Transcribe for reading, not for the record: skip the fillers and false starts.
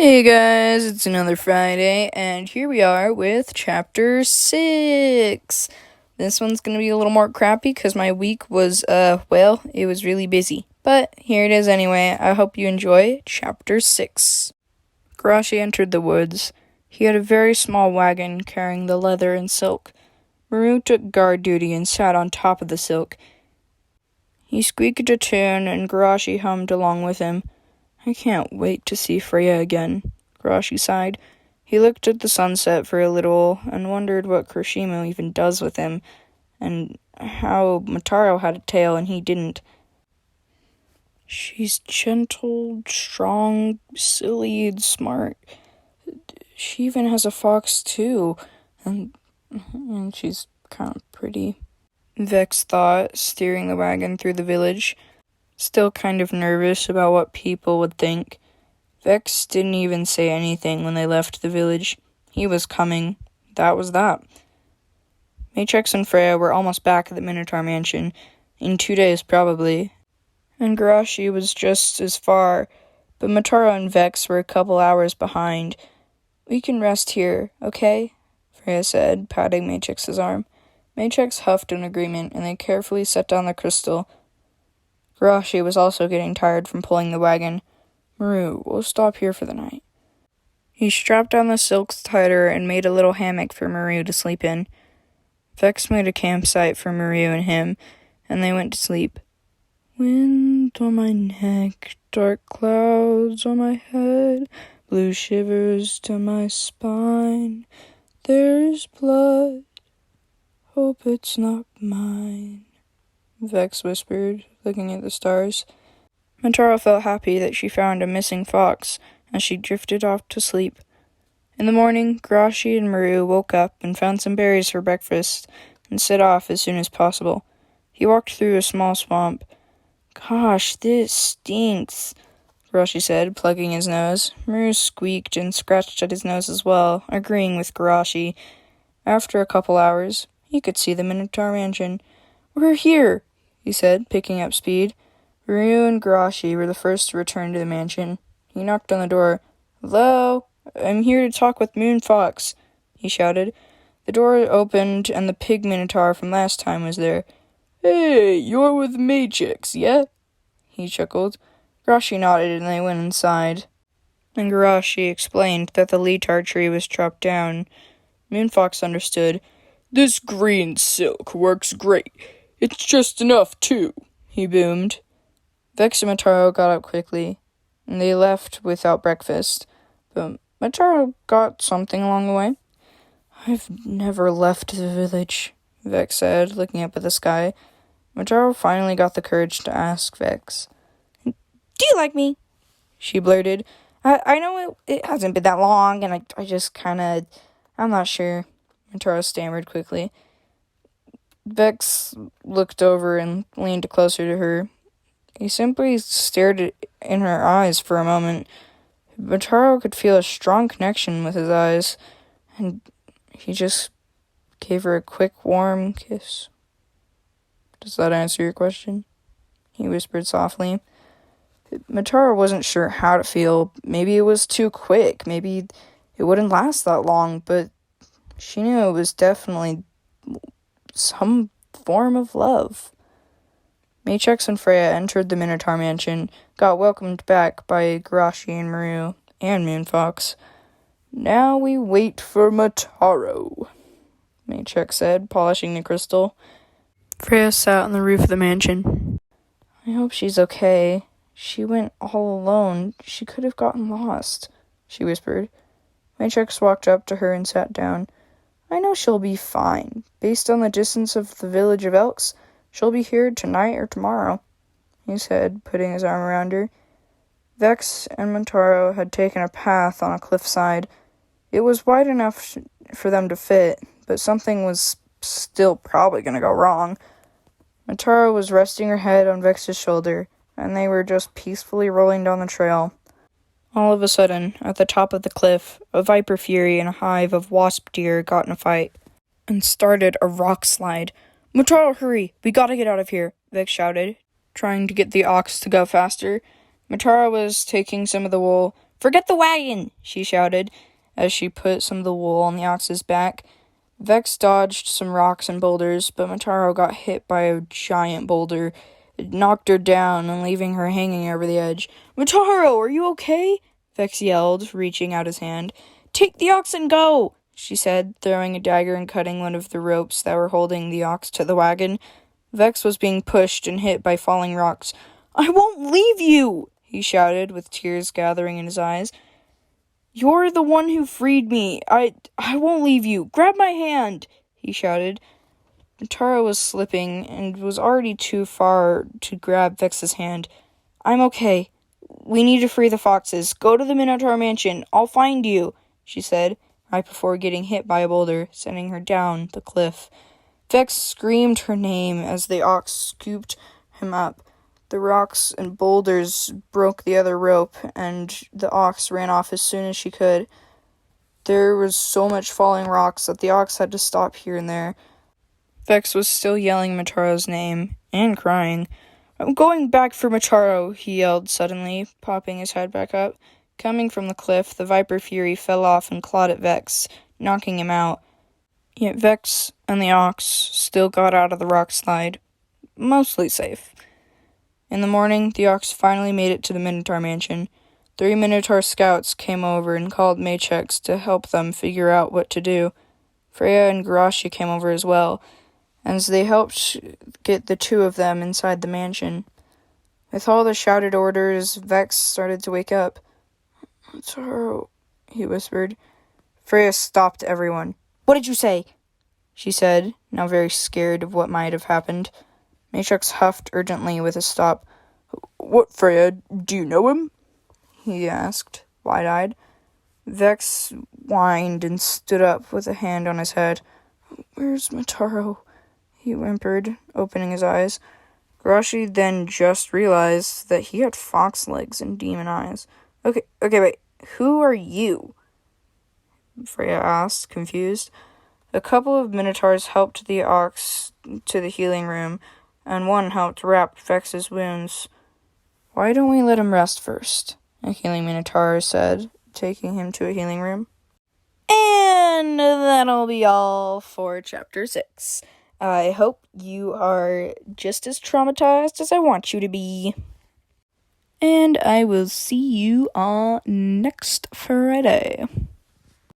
Hey guys, it's another Friday, and here we are with Chapter 6. This one's gonna be a little more crappy because my week was, it was really busy. But here it is anyway. I hope you enjoy Chapter 6. Garashi entered the woods. He had a very small wagon carrying the leather and silk. Maru took guard duty and sat on top of the silk. He squeaked a tune, and Garashi hummed along with him. I can't wait to see Freya again, Garashi sighed. He looked at the sunset for a little and wondered what Kirishima even does with him, and how Motaro had a tail and he didn't. She's gentle, strong, silly, and smart. She even has a fox, too, and she's kind of pretty, Vex thought, steering the wagon through the village. Still kind of nervous about what people would think. Vex didn't even say anything when they left the village. He was coming. That was that. Matrix and Freya were almost back at the Minotaur Mansion. In 2 days, probably. And Garashi was just as far, but Motaro and Vex were a couple hours behind. We can rest here, okay? Freya said, patting Matrix's arm. Matrix huffed in agreement, and they carefully set down the crystal. Garashi was also getting tired from pulling the wagon. Maru, we'll stop here for the night. He strapped down the silks tighter and made a little hammock for Maru to sleep in. Vex made a campsite for Maru and him, and they went to sleep. Wind on my neck, dark clouds on my head, blue shivers down my spine. There's blood, hope it's not mine, Vex whispered, looking at the stars. Motaro felt happy that she found a missing fox as she drifted off to sleep. In the morning, Garashi and Maru woke up and found some berries for breakfast and set off as soon as possible. He walked through a small swamp. Gosh, this stinks, Garashi said, plugging his nose. Maru squeaked and scratched at his nose as well, agreeing with Garashi. After a couple hours, he could see the Minotaur Mansion. We're here, he said, picking up speed. Ryu and Garashi were the first to return to the mansion. He knocked on the door. Hello? I'm here to talk with Moon Fox, he shouted. The door opened, and the pig Minotaur from last time was there. Hey, you're with Matrix, yeah? He chuckled. Garashi nodded, and they went inside. And Garashi explained that the leotard tree was chopped down. Moon Fox understood. This green silk works great. It's just enough, too, he boomed. Vex and Motaro got up quickly, and they left without breakfast. But Motaro got something along the way. I've never left the village, Vex said, looking up at the sky. Motaro finally got the courage to ask Vex. Do you like me? She blurted. I know it hasn't been that long, and I just kinda... I'm not sure, Motaro stammered quickly. Vex looked over and leaned closer to her. He simply stared in her eyes for a moment. Motaro could feel a strong connection with his eyes, and he just gave her a quick, warm kiss. Does that answer your question? He whispered softly. Motaro wasn't sure how to feel. Maybe it was too quick. Maybe it wouldn't last that long, but she knew it was definitely some form of love. Matrix and Freya entered the Minotaur Mansion, got welcomed back by Garashi and Maru, and Moonfox. Now we wait for Motaro, Matrix said, polishing the crystal. Freya sat on the roof of the mansion. I hope she's okay. She went all alone. She could have gotten lost, she whispered. Matrix walked up to her and sat down. I know she'll be fine. Based on the distance of the village of Elks, she'll be here tonight or tomorrow, he said, putting his arm around her. Vex and Motaro had taken a path on a cliffside. It was wide enough for them to fit, but something was still probably going to go wrong. Motaro was resting her head on Vex's shoulder, and they were just peacefully rolling down the trail. All of a sudden, at the top of the cliff, a viper fury and a hive of wasp deer got in a fight, and started a rock slide. Motaro, hurry! We gotta get out of here, Vex shouted, trying to get the ox to go faster. Motaro was taking some of the wool Forget the wagon, she shouted, as she put some of the wool on the ox's back. Vex dodged some rocks and boulders, but Motaro got hit by a giant boulder. It knocked her down and leaving her hanging over the edge. Motaro, are you okay? Vex yelled, reaching out his hand. Take the ox and go, she said, throwing a dagger and cutting one of the ropes that were holding the ox to the wagon. Vex was being pushed and hit by falling rocks. I won't leave you, he shouted, with tears gathering in his eyes. You're the one who freed me. I won't leave you. Grab my hand, he shouted. Motaro was slipping and was already too far to grab Vex's hand. I'm okay. We need to free the foxes. Go to the Minotaur Mansion. I'll find you, she said, right before getting hit by a boulder, sending her down the cliff. Vex screamed her name as the ox scooped him up. The rocks and boulders broke the other rope, and the ox ran off as soon as she could. There was so much falling rocks that the ox had to stop here and there. Vex was still yelling Motaro's name, and crying. I'm going back for Motaro, he yelled suddenly, popping his head back up. Coming from the cliff, the Viper Fury fell off and clawed at Vex, knocking him out. Yet Vex and the ox still got out of the rock slide, mostly safe. In the morning, the ox finally made it to the Minotaur Mansion. 3 Minotaur scouts came over and called Machex to help them figure out what to do. Freya and Garashi came over as well, as they helped get the 2 of them inside the mansion. With all the shouted orders, Vex started to wake up. Motaro, he whispered. Freya stopped everyone. What did you say? She said, now very scared of what might have happened. Matrix huffed urgently with a stop. What, Freya? Do you know him? He asked, wide-eyed. Vex whined and stood up with a hand on his head. Where's Motaro? He whimpered, opening his eyes. Garashi then just realized that he had fox legs and demon eyes. Okay, wait. Who are you? Freya asked, confused. A couple of Minotaurs helped the ox to the healing room, and one helped wrap Vex's wounds. Why don't we let him rest first? A healing Minotaur said, taking him to a healing room. And that'll be all for Chapter 6. I hope you are just as traumatized as I want you to be. And I will see you on next Friday.